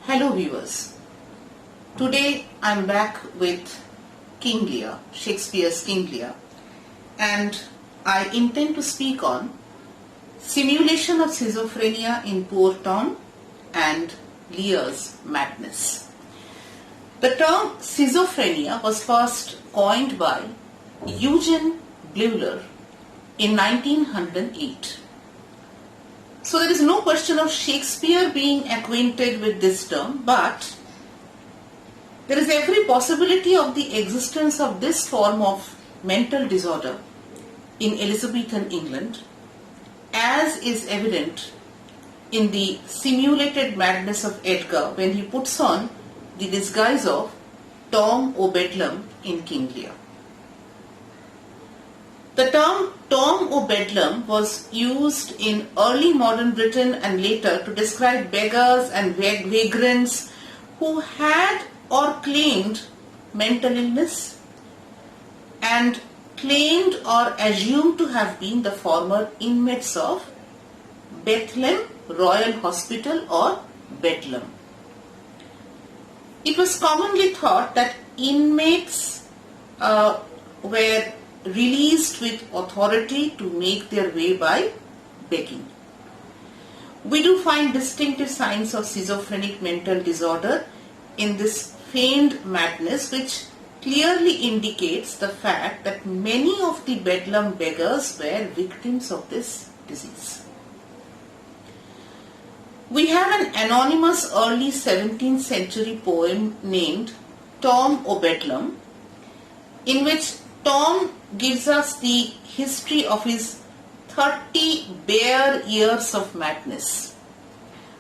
Hello viewers, today I am back with King Lear, Shakespeare's King Lear, and I intend to speak on simulation of schizophrenia in Poor Tom and Lear's madness. The term schizophrenia was first coined by Eugen Bleuler in 1908. So there is no question of Shakespeare being acquainted with this term, but there is every possibility of the existence of this form of mental disorder in Elizabethan England, as is evident in the simulated madness of Edgar when he puts on the disguise of Tom o' Bedlam in King Lear. The term Tom o' Bedlam was used in early modern Britain and later to describe beggars and vagrants who had or claimed mental illness and claimed or assumed to have been the former inmates of Bethlehem Royal Hospital or Bedlam. It was commonly thought that inmates were released with authority to make their way by begging. We do find distinctive signs of schizophrenic mental disorder in this feigned madness, which clearly indicates the fact that many of the Bedlam beggars were victims of this disease. We have an anonymous early 17th century poem named Tom o' Bedlam, in which Tom gives us the history of his 30 bare years of madness.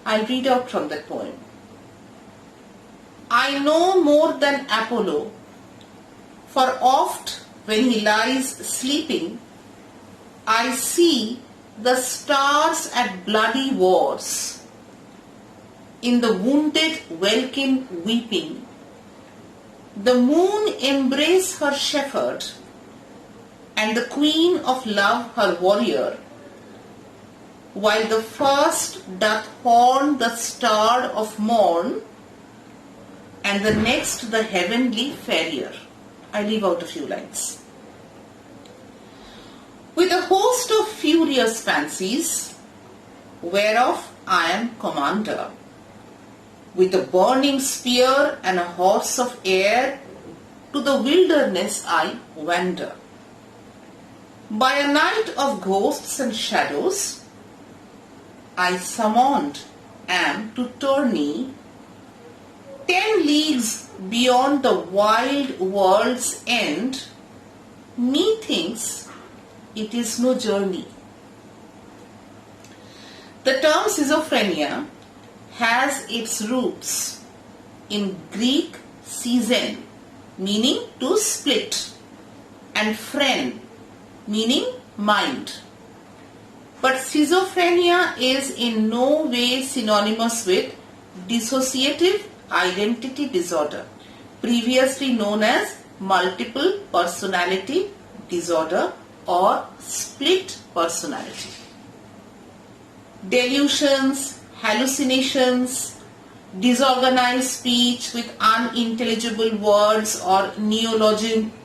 I'll read out from that poem. I know more than Apollo, for oft when he lies sleeping, I see the stars at bloody wars, in the wounded welkin weeping, the moon embrace her shepherd, and the queen of love her warrior, while the first doth horn the star of morn, and the next the heavenly farrier. I leave out a few lines. With a host of furious fancies, whereof I am commander, with a burning spear and a horse of air, to the wilderness I wander. By a night of ghosts and shadows, I summoned am to tourney 10 leagues beyond the wild world's end. Methinks it is no journey. The term schizophrenia has its roots in Greek schizen, meaning to split, and phren, meaning mind. But schizophrenia is in no way synonymous with dissociative identity disorder, previously known as multiple personality disorder or split personality. Delusions, hallucinations, disorganized speech with unintelligible words or neologisms,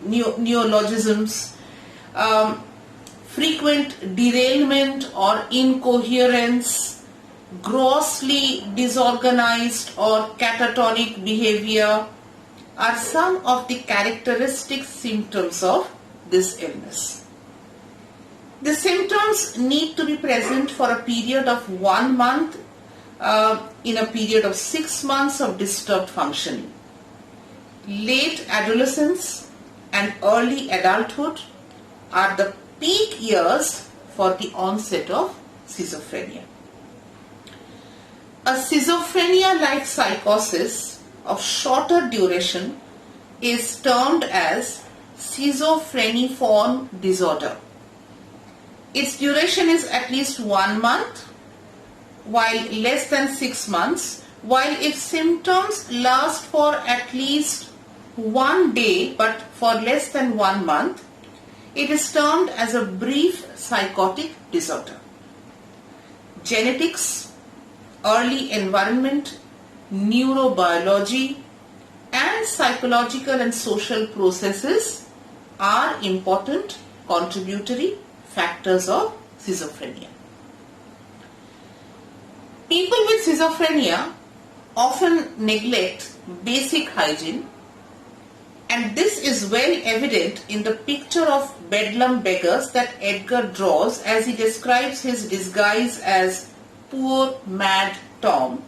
frequent derailment or incoherence, grossly disorganized or catatonic behavior are some of the characteristic symptoms of this illness. The symptoms need to be present for a period of 1 month in a period of 6 months of disturbed functioning. Late adolescence and early adulthood are the peak years for the onset of schizophrenia. A schizophrenia-like psychosis of shorter duration is termed as schizophreniform disorder. Its duration is at least 1 month, while less than 6 months, while if symptoms last for at least 1 day but for less than 1 month, it is termed as a brief psychotic disorder. Genetics, early environment, neurobiology, and psychological and social processes are important contributory factors of schizophrenia. People with schizophrenia often neglect basic hygiene, and this is well evident in the picture of bedlam beggars that Edgar draws as he describes his disguise as poor mad Tom.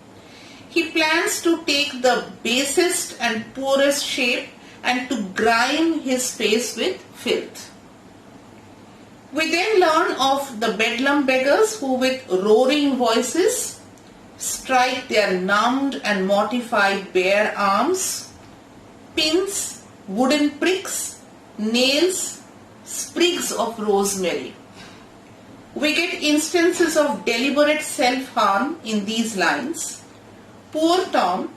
He plans to take the basest and poorest shape and to grime his face with filth. We then learn of the bedlam beggars who with roaring voices strike their numbed and mortified bare arms, pins, wooden pricks, nails, sprigs of rosemary. We get instances of deliberate self-harm in these lines. Poor Tom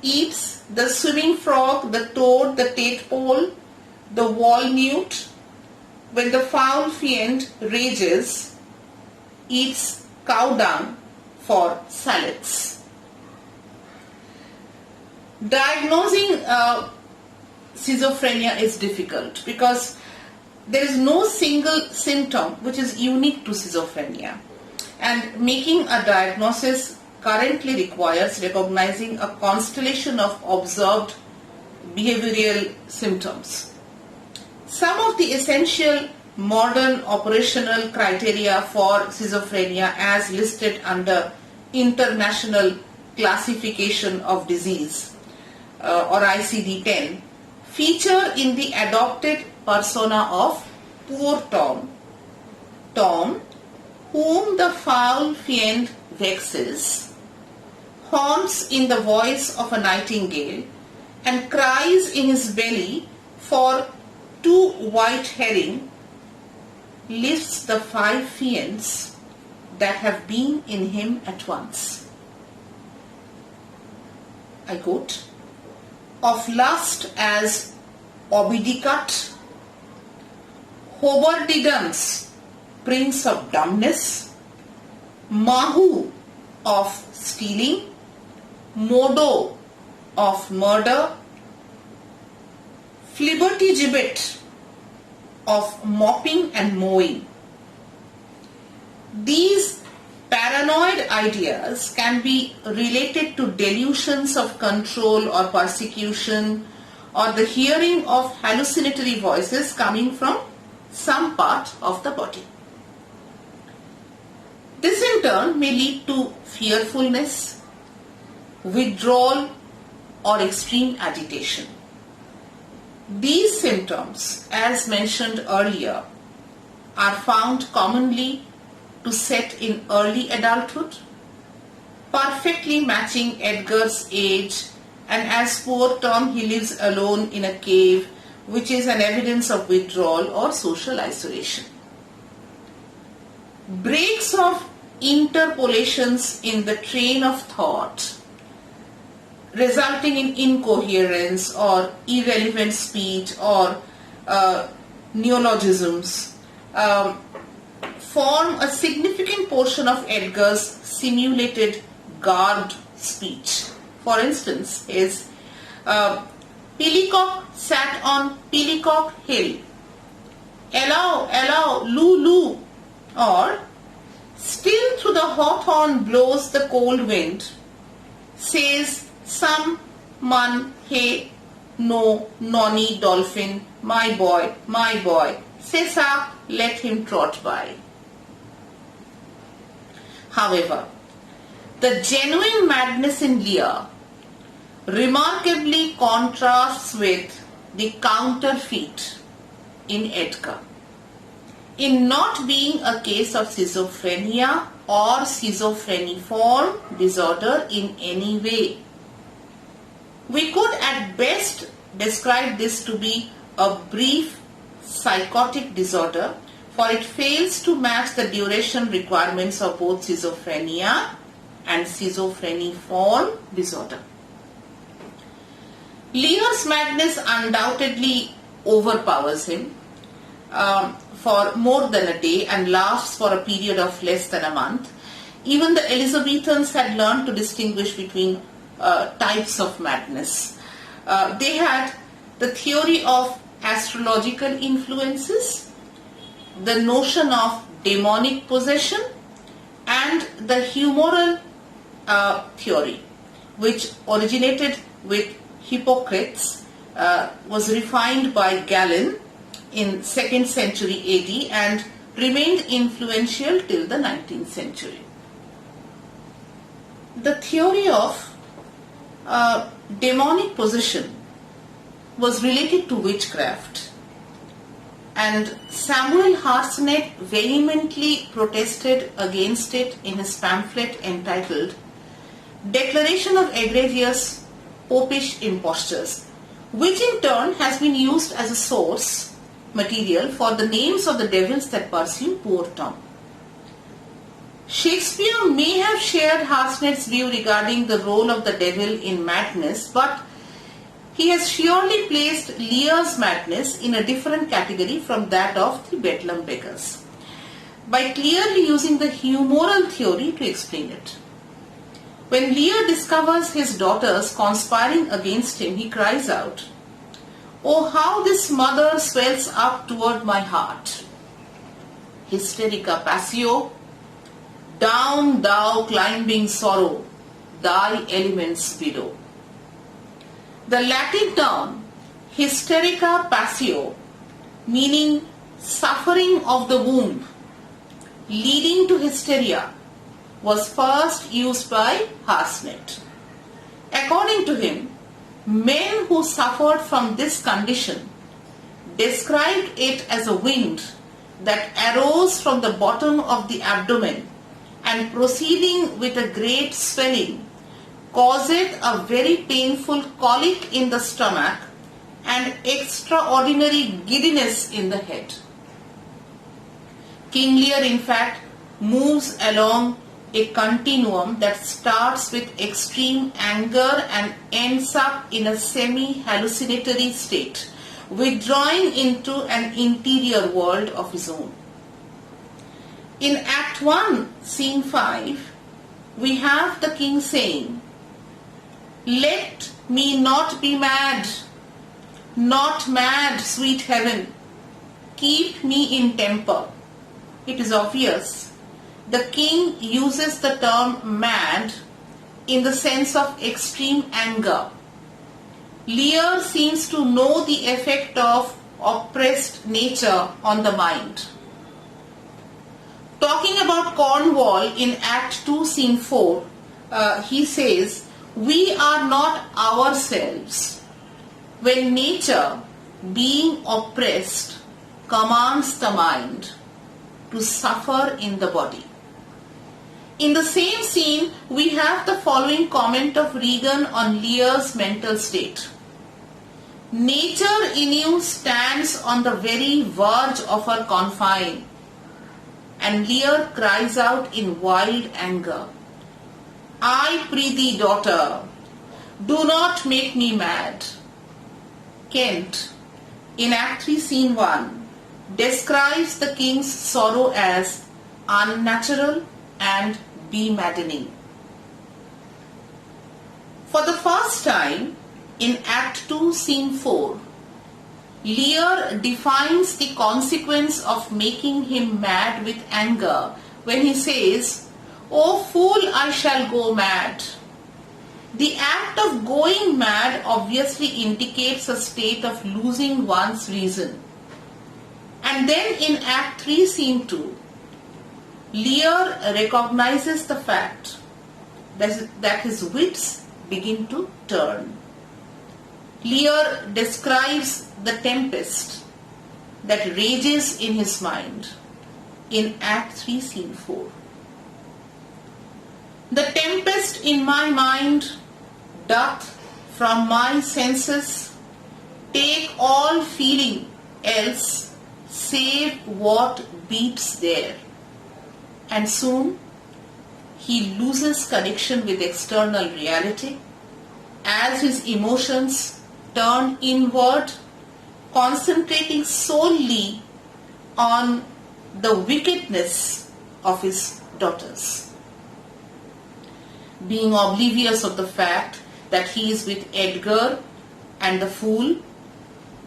eats the swimming frog, the toad, the tadpole, the wall-newt. When the foul fiend rages, eats cow dung for salads. Diagnosing schizophrenia is difficult because there is no single symptom which is unique to schizophrenia, and making a diagnosis currently requires recognizing a constellation of observed behavioral symptoms. Some of the essential modern operational criteria for schizophrenia as listed under International Classification of Disease or ICD-10 feature in the adopted persona of poor Tom, Tom whom the foul fiend vexes, haunts in the voice of a nightingale, and cries in his belly for 2 white herring, lists the 5 fiends that have been in him at once. I quote, of lust as Obidicut, Hobardidans, prince of dumbness, Mahu of stealing, Modo of murder, Flibbertigibbet of mopping and mowing. These paranoid ideas can be related to delusions of control or persecution, or the hearing of hallucinatory voices coming from some part of the body. This in turn may lead to fearfulness, withdrawal, or extreme agitation. These symptoms, as mentioned earlier, are found commonly to set in early adulthood, perfectly matching Edgar's age, and as poor Tom he lives alone in a cave, which is an evidence of withdrawal or social isolation. Breaks of interpolations in the train of thought, resulting in incoherence or irrelevant speech or neologisms, form a significant portion of Edgar's simulated garbed speech. For instance, his Pillicock sat on Pillicock Hill, allow, allow, loo, loo, or still through the hawthorn blows the cold wind, says some man, hey, no, nonny, dolphin, my boy, Cessa, let him trot by. However, the genuine madness in Lear remarkably contrasts with the counterfeit in Edgar, in not being a case of schizophrenia or schizophreniform disorder in any way. We could at best describe this to be a brief psychotic disorder, for it fails to match the duration requirements of both schizophrenia and schizophreniform disorder. Lear's madness undoubtedly overpowers him for more than a day and lasts for a period of less than a month. Even the Elizabethans had learned to distinguish between types of madness. They had the theory of astrological influences, the notion of demonic possession, and the humoral theory, which originated with Hippocrates, was refined by Galen in 2nd century AD and remained influential till the 19th century. The theory of demonic possession was related to witchcraft, and Samuel Harsnet vehemently protested against it in his pamphlet entitled Declaration of Egregious Popish Impostures, which in turn has been used as a source material for the names of the devils that pursue poor Tom. Shakespeare may have shared Harsnet's view regarding the role of the devil in madness, but he has surely placed Lear's madness in a different category from that of the Bedlam beggars, by clearly using the humoral theory to explain it. When Lear discovers his daughters conspiring against him, he cries out, "Oh, how this mother swells up toward my heart! Hysterica passio, down thou climbing sorrow, thy elements widow." The Latin term hysterica passio, meaning suffering of the womb, leading to hysteria, was first used by Harsnet. According to him, men who suffered from this condition described it as a wind that arose from the bottom of the abdomen and proceeding with a great swelling caused a very painful colic in the stomach and extraordinary giddiness in the head. King Lear, in fact, moves along a continuum that starts with extreme anger and ends up in a semi-hallucinatory state, withdrawing into an interior world of his own. In Act 1, Scene 5, we have the king saying, "Let me not be mad, not mad, sweet heaven, keep me in temper." It is obvious the king uses the term mad in the sense of extreme anger. Lear seems to know the effect of oppressed nature on the mind. Talking about Cornwall in Act 2, Scene 4, he says, "We are not ourselves when nature, being oppressed, commands the mind to suffer in the body." In the same scene, we have the following comment of Regan on Lear's mental state. "Nature in you stands on the very verge of her confine." And Lear cries out in wild anger, "I prithee, daughter, do not make me mad." Kent, in Act 3, Scene 1, describes the king's sorrow as unnatural and be-maddening. For the first time, in Act 2, Scene 4, Lear defines the consequence of making him mad with anger when he says, "O fool, I shall go mad." The act of going mad obviously indicates a state of losing one's reason. And then in Act 3, Scene 2, Lear recognizes the fact that his wits begin to turn. Lear describes the tempest that rages in his mind in Act 3, Scene 4. "The tempest in my mind doth from my senses take all feeling else save what beats there." And soon he loses connection with external reality as his emotions turn inward, concentrating solely on the wickedness of his daughters. Being oblivious of the fact that he is with Edgar and the fool.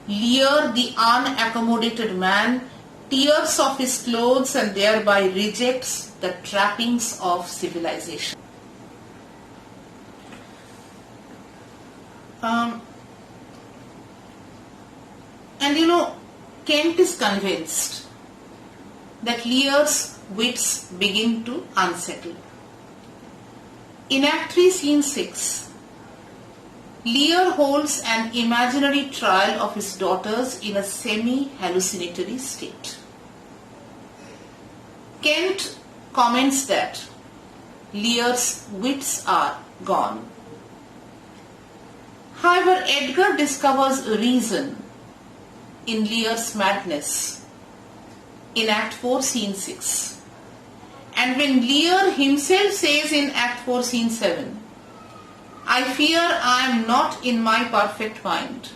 Lear, the unaccommodated man, tears off his clothes and thereby rejects the trappings of civilization. Kent is convinced that Lear's wits begin to unsettle. In Act 3, Scene 6, Lear holds an imaginary trial of his daughters in a semi-hallucinatory state. Kent comments that Lear's wits are gone. However, Edgar discovers reason in Lear's madness in Act 4, Scene 6. And when Lear himself says in Act 4, Scene 7, I fear I am not in my perfect mind,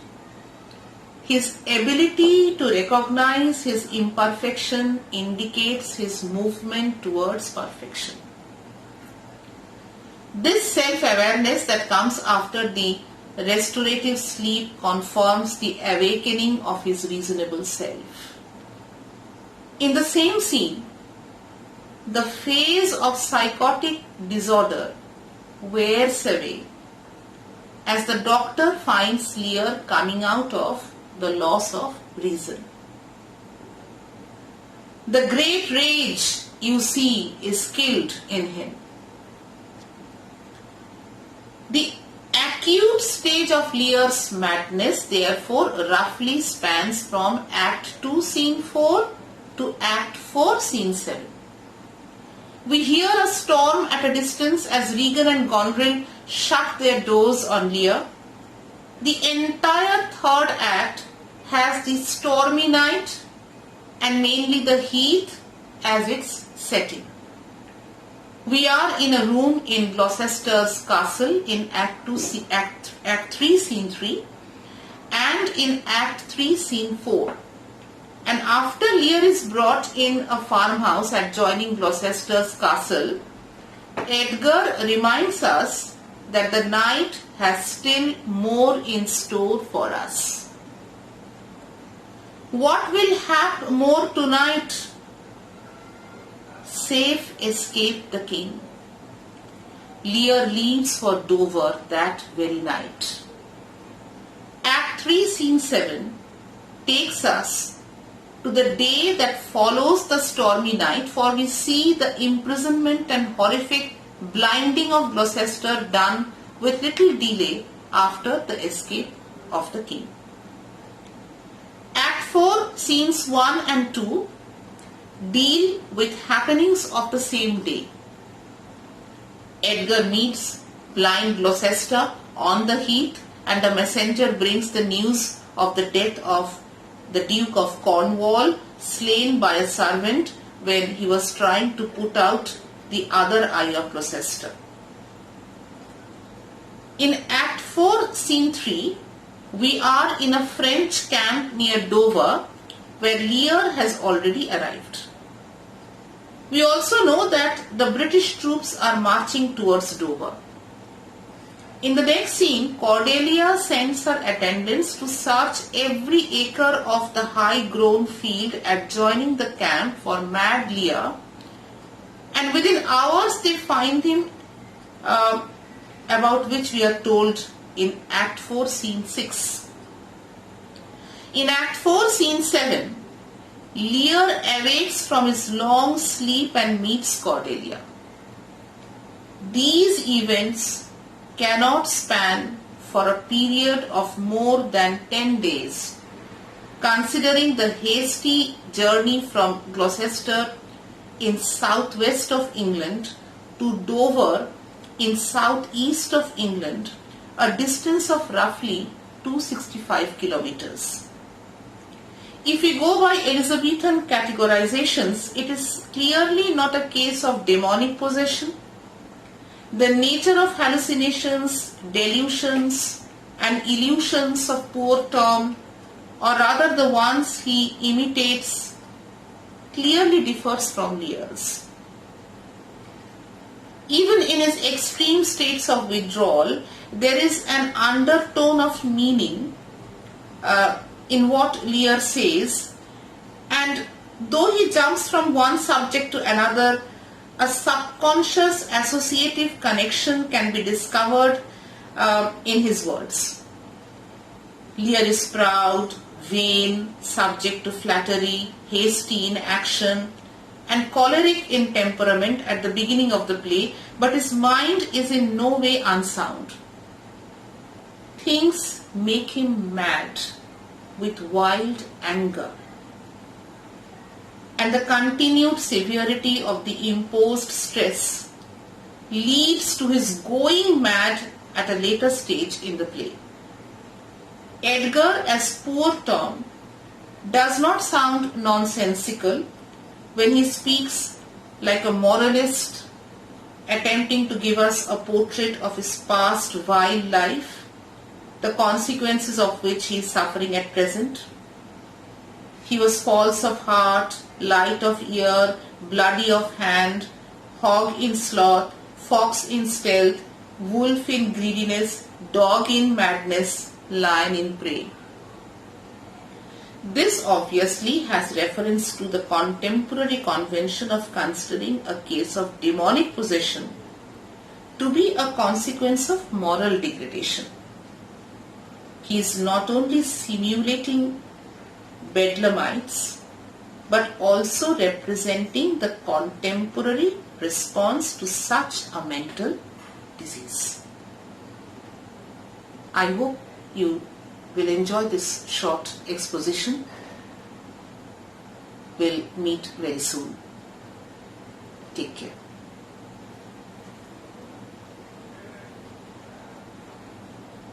his ability to recognize his imperfection indicates his movement towards perfection. This self-awareness that comes after the restorative sleep confirms the awakening of his reasonable self. In the same scene, the phase of psychotic disorder wears away as the doctor finds Lear coming out of the loss of reason. The great rage you see is killed in him. The acute stage of Lear's madness therefore roughly spans from Act 2, Scene 4 to Act 4, Scene 7. We hear a storm at a distance as Regan and Gondrel shut their doors on Lear. The entire third act has the stormy night and mainly the heat as its setting. We are in a room in Gloucester's castle in Act 3, Scene 3 and in Act 3, Scene 4. And after Lear is brought in a farmhouse adjoining Gloucester's castle, Edgar reminds us that the night has still more in store for us. What will happen more tonight? Safe escaped the king. Lear leaves for Dover that very night. Act 3, Scene 7 takes us to the day that follows the stormy night, for we see the imprisonment and horrific blinding of Gloucester done with little delay after the escape of the king. Act 4, Scenes 1 and 2 deal with happenings of the same day. Edgar meets blind Gloucester on the heath and a messenger brings the news of the death of the Duke of Cornwall, slain by a servant when he was trying to put out the other eye of Gloucester. In Act 4, Scene 3, we are in a French camp near Dover where Lear has already arrived. We also know that the British troops are marching towards Dover. In the next scene, Cordelia sends her attendants to search every acre of the high-grown field adjoining the camp for mad Lear, and within hours they find him, about which we are told in Act 4, Scene 6. In Act 4, Scene 7, Lear awakes from his long sleep and meets Cordelia. These events cannot span for a period of more than 10 days, considering the hasty journey from Gloucester in southwest of England to Dover in southeast of England, a distance of roughly 265 kilometers. If we go by Elizabethan categorizations, it is clearly not a case of demonic possession. The nature of hallucinations, delusions and illusions of poor Tom, or rather the ones he imitates, clearly differs from Lear's. Even in his extreme states of withdrawal, there is an undertone of meaning in what Lear says, and though he jumps from one subject to another, a subconscious associative connection can be discovered in his words. Lear is proud, vain, subject to flattery, hasty in action, and choleric in temperament at the beginning of the play, but his mind is in no way unsound. Things make him mad with wild anger, and the continued severity of the imposed stress leads to his going mad at a later stage in the play. Edgar as Poor Tom does not sound nonsensical when he speaks like a moralist attempting to give us a portrait of his past vile life, the consequences of which he is suffering at present. He was false of heart, light of ear, bloody of hand, hog in sloth, fox in stealth, wolf in greediness, dog in madness, lion in prey. This obviously has reference to the contemporary convention of considering a case of demonic possession to be a consequence of moral degradation. He is not only simulating bedlamites, but also representing the contemporary response to such a mental disease. I hope you will enjoy this short exposition. We'll meet very soon. Take care.